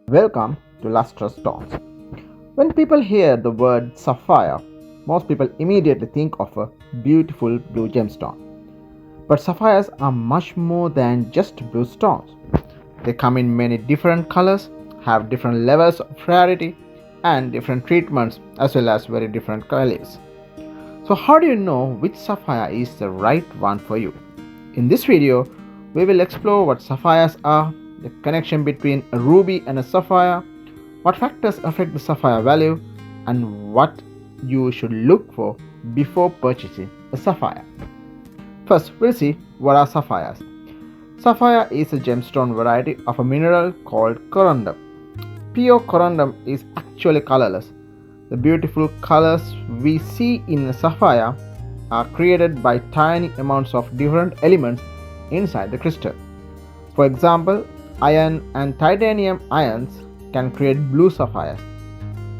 Welcome to Lustrous Stones. When people hear the word sapphire, most people immediately think of a beautiful blue gemstone. But sapphires are much more than just blue stones. They come in many different colors, have different levels of rarity, and different treatments as well as very different colors. So, how do you know which sapphire is the right one for you? In this video, we will explore what sapphires are, the connection between a ruby and a sapphire, what factors affect the sapphire value, and what you should look for before purchasing a sapphire. First, we'll see what are sapphires. Sapphire is a gemstone variety of a mineral called corundum. Pure corundum is actually colorless. The beautiful colors we see in a sapphire are created by tiny amounts of different elements inside the crystal. For example, iron and titanium ions can create blue sapphires,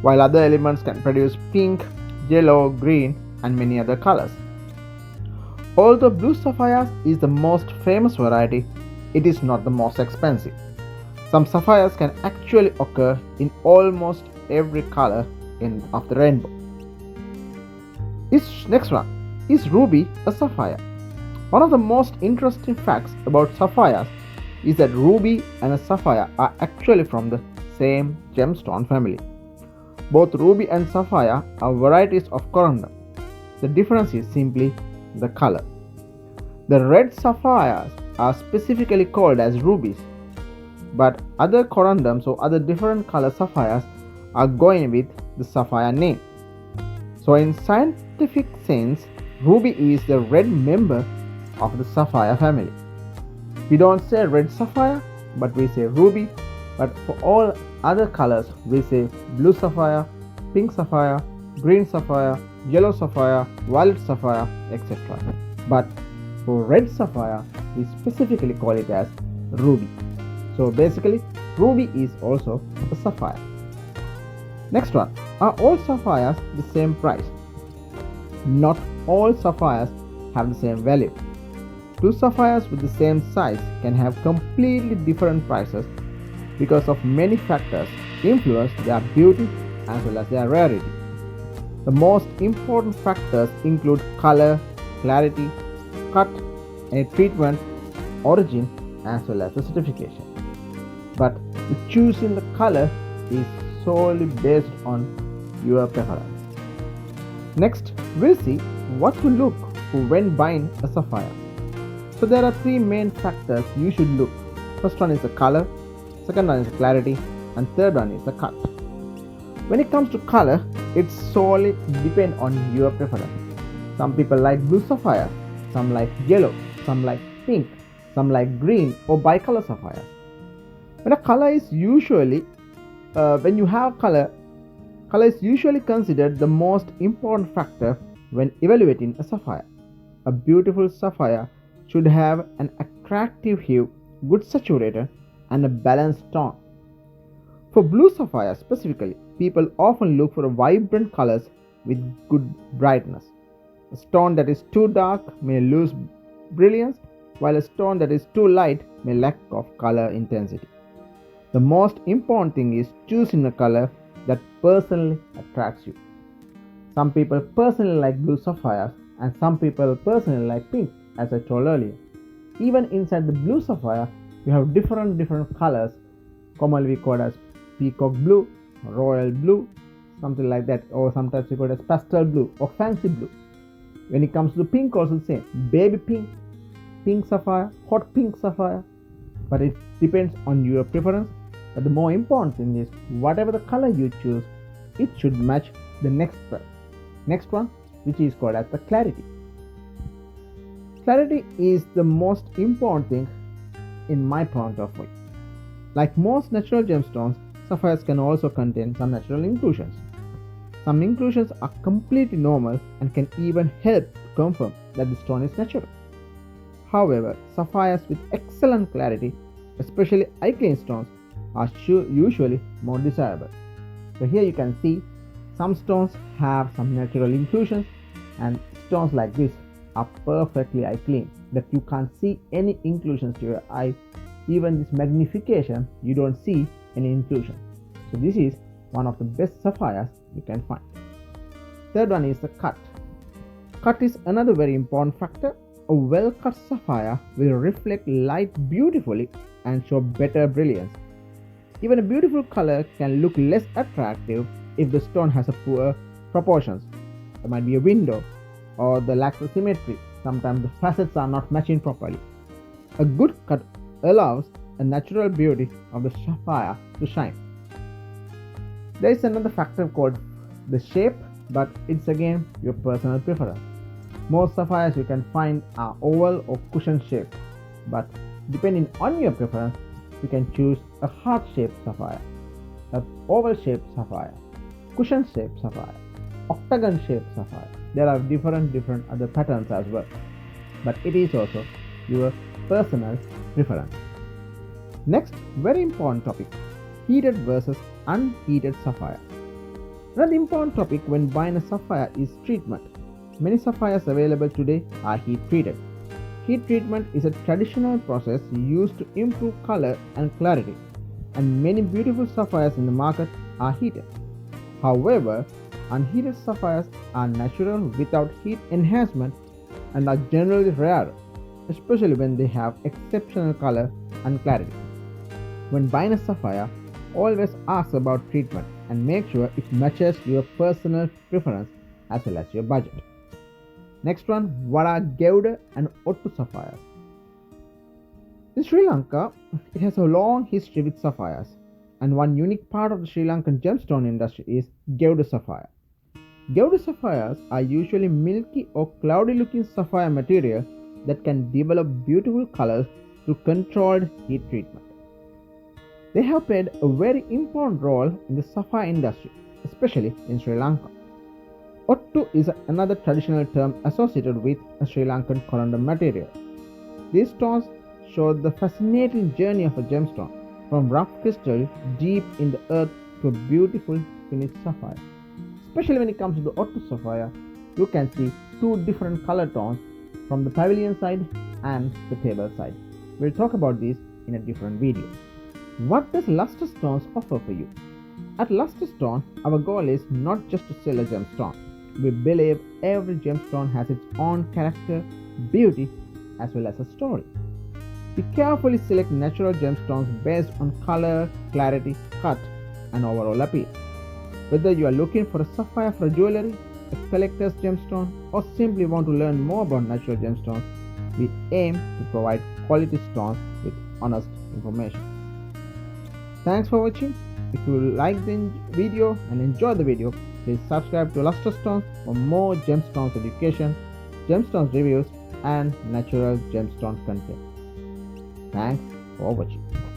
while other elements can produce pink, yellow, green, and many other colors. Although blue sapphires is the most famous variety, it is not the most expensive. Some sapphires can actually occur in almost every color of the rainbow. Next one, is ruby a sapphire? One of the most interesting facts about sapphires is that ruby and a sapphire are actually from the same gemstone family. Both ruby and sapphire are varieties of corundum. The difference is simply the color. The red sapphires are specifically called as rubies, but other corundums or other different color sapphires are going with the sapphire name. So in scientific sense, ruby is the red member of the sapphire family. We don't say red sapphire, but we say ruby. But for all other colors, we say blue sapphire, pink sapphire, green sapphire, yellow sapphire, violet sapphire, etc. But for red sapphire, we specifically call it as ruby. So basically, ruby is also a sapphire. Next one, are all sapphires the same price? Not all sapphires have the same value. Two sapphires with the same size can have completely different prices because of many factors influence their beauty as well as their rarity. The most important factors include color, clarity, cut, any treatment, origin, as well as the certification. But the choosing the color is solely based on your preference. Next, we'll see what to look for when buying a sapphire. So there are three main factors you should look. First one is the color, second one is the clarity, and third one is the cut. When it comes to color, it solely depends on your preference. Some people like blue sapphire, some like yellow, some like pink, some like green or bicolor sapphires. When a color is usually when you have color is usually considered the most important factor when evaluating a sapphire. A beautiful sapphire should have an attractive hue, good saturated, and a balanced tone. For blue sapphire specifically, people often look for vibrant colors with good brightness. A stone that is too dark may lose brilliance, while a stone that is too light may lack of color intensity. The most important thing is choosing a color that personally attracts you. Some people personally like blue sapphires and some people personally like pink, as I told earlier. Even inside the blue sapphire, you have different colors, commonly called as peacock blue, royal blue, something like that, or sometimes we call it as pastel blue or fancy blue. When it comes to pink, also the same, baby pink, pink sapphire, hot pink sapphire. But it depends on your preference. But the more important thing is, whatever the color you choose, it should match the next one, which is called as the clarity. Clarity is the most important thing in my point of view. Like most natural gemstones, sapphires can also contain some natural inclusions. Some inclusions are completely normal and can even help to confirm that the stone is natural. However, sapphires with excellent clarity, especially eye-clean stones, are usually more desirable. So here you can see some stones have some natural inclusions, and stones like this are perfectly eye clean, that you can't see any inclusions to your eye. Even this magnification you don't see any inclusion. So this is one of the best sapphires you can find. Third one is the cut. Cut is another very important factor. A well-cut sapphire will reflect light beautifully and show better brilliance. Even a beautiful color can look less attractive if the stone has a poor proportions. There might be a window or the lack of symmetry. Sometimes the facets are not matching properly. A good cut allows a natural beauty of the sapphire to shine. There is another factor called the shape, but it's again your personal preference. Most sapphires you can find are oval or cushion shaped, but depending on your preference, you can choose a heart-shaped sapphire, an oval-shaped sapphire, cushion-shaped sapphire, octagon-shaped sapphire. There are different other patterns as well, but it is also your personal preference. Next, very important topic, heated versus unheated sapphire. Another important topic when buying a sapphire is treatment. Many sapphires available today are heat treated. Heat treatment is a traditional process used to improve color and clarity, and many beautiful sapphires in the market are heated. However, unheated sapphires are natural without heat enhancement and are generally rarer, especially when they have exceptional color and clarity. When buying a sapphire, always ask about treatment and make sure it matches your personal preference as well as your budget. Next one, what are Geuda and Ottu sapphires? In Sri Lanka, it has a long history with sapphires, and one unique part of the Sri Lankan gemstone industry is Geuda sapphire. Geuda sapphires are usually milky or cloudy looking sapphire material that can develop beautiful colors through controlled heat treatment. They have played a very important role in the sapphire industry, especially in Sri Lanka. Ottu is another traditional term associated with a Sri Lankan corundum material. These stones show the fascinating journey of a gemstone, from rough crystal deep in the earth to a beautiful finished sapphire. Especially when it comes to the Ottu sapphire, you can see two different color tones from the pavilion side and the table side. We'll talk about this in a different video. What does Lustrous Stones offer for you? At Lustrous Stone, our goal is not just to sell a gemstone. We believe every gemstone has its own character, beauty, as well as a story. We carefully select natural gemstones based on color, clarity, cut, and overall appeal. Whether you are looking for a sapphire for jewelry, a collector's gemstone, or simply want to learn more about natural gemstones, we aim to provide quality stones with honest information. Thanks for watching. If you like the video and enjoy the video, please subscribe to Lustrous Stones for more gemstones education, gemstones reviews, and natural gemstone content. Thanks for watching.